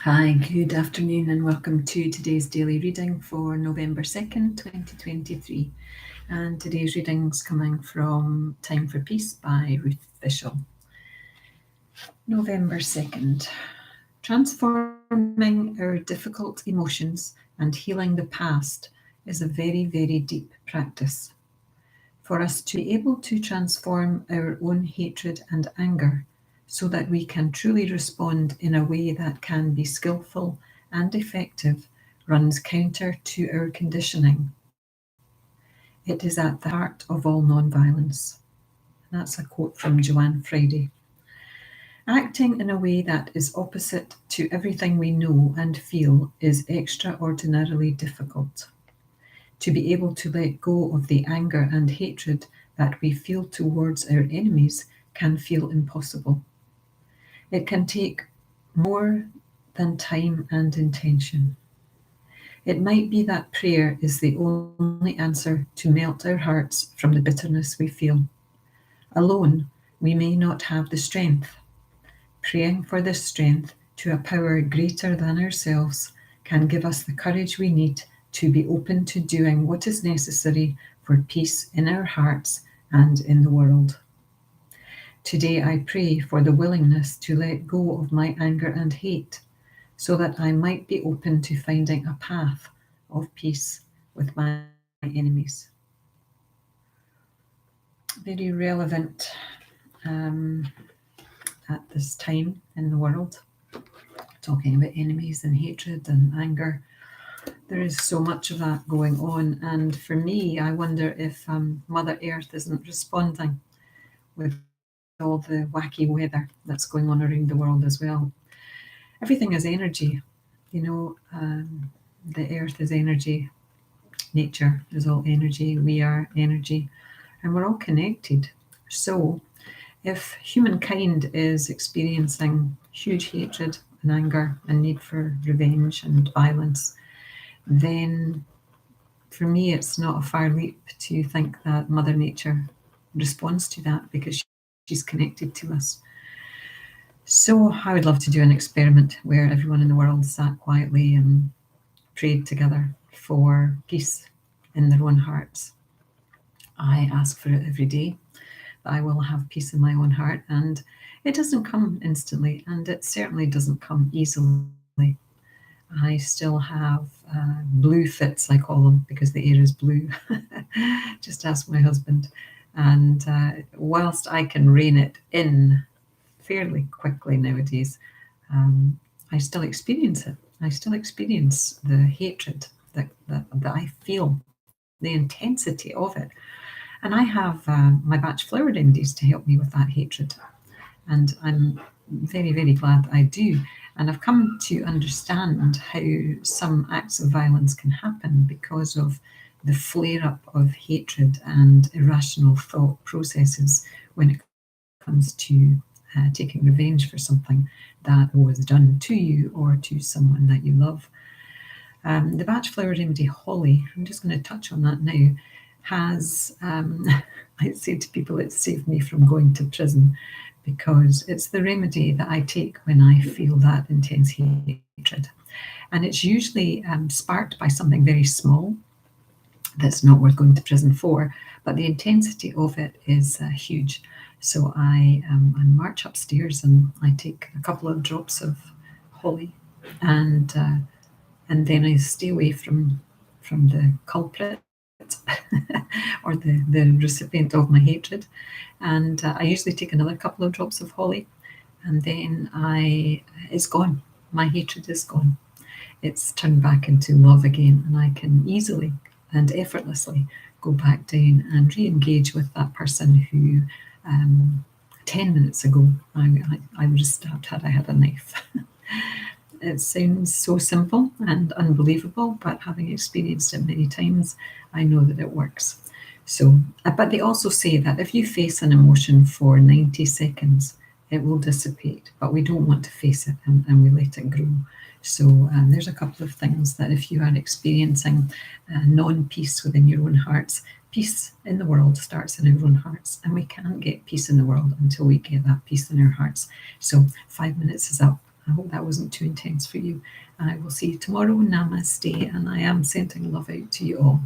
Hi, good afternoon, and welcome to today's daily reading for November 2nd, 2023. And today's reading's coming from Time for Peace by Ruth Fishel. November 2nd. Transforming our difficult emotions and healing the past is a very, very deep practice. For us to be able to transform our own hatred and anger so that we can truly respond in a way that can be skillful and effective runs counter to our conditioning. It is at the heart of all non-violence. That's a quote from Joanne Friday. Acting in a way that is opposite to everything we know and feel is extraordinarily difficult. To be able to let go of the anger and hatred that we feel towards our enemies can feel impossible. It can take more than time and intention. It might be that prayer is the only answer to melt our hearts from the bitterness we feel. Alone, we may not have the strength. Praying for this strength to a power greater than ourselves can give us the courage we need to be open to doing what is necessary for peace in our hearts and in the world. Today I pray for the willingness to let go of my anger and hate, so that I might be open to finding a path of peace with my enemies. Very relevant at this time in the world, talking about enemies and hatred and anger. There is so much of that going on, and for me, I wonder if Mother Earth isn't responding with all the wacky weather that's going on around the world as well. Everything is energy, you know. The earth is energy, nature is all energy, we are energy, and we're all connected. So if humankind is experiencing huge hatred and anger and need for revenge and violence, then for me it's not a far leap to think that Mother Nature responds to that because she's connected to us. So I would love to do an experiment where everyone in the world sat quietly and prayed together for peace in their own hearts. I ask for it every day, that I will have peace in my own heart, and it doesn't come instantly, and it certainly doesn't come easily. I still have blue fits, I call them, because the air is blue. Just ask my husband. And whilst I can rein it in fairly quickly nowadays, I still experience it. I still experience the hatred that I feel, the intensity of it. And I have my batch flower remedies to help me with that hatred. And I'm very, very glad I do. And I've come to understand how some acts of violence can happen because of the flare up of hatred and irrational thought processes when it comes to taking revenge for something that was done to you or to someone that you love. The batch flower remedy holly, I'm just going to touch on that now, has, I say to people, it saved me from going to prison, because it's the remedy that I take when I feel that intense hatred. And it's usually sparked by something very small that's not worth going to prison for, but the intensity of it is huge. So I march upstairs and I take a couple of drops of holly, and then I stay away from the culprit or the recipient of my hatred. And I usually take another couple of drops of holly, and then it's gone. My hatred is gone. It's turned back into love again, and I can easily and effortlessly go back down and re-engage with that person who 10 minutes ago I would have stabbed had I had a knife. It sounds so simple and unbelievable, but having experienced it many times, I know that it works. So, but they also say that if you face an emotion for 90 seconds, it will dissipate, but we don't want to face it, and we let it grow. So there's a couple of things that if you are experiencing non-peace within your own hearts, peace in the world starts in our own hearts, and we can't get peace in the world until we get that peace in our hearts. So 5 minutes is up. I hope that wasn't too intense for you. And I will see you tomorrow. Namaste. And I am sending love out to you all.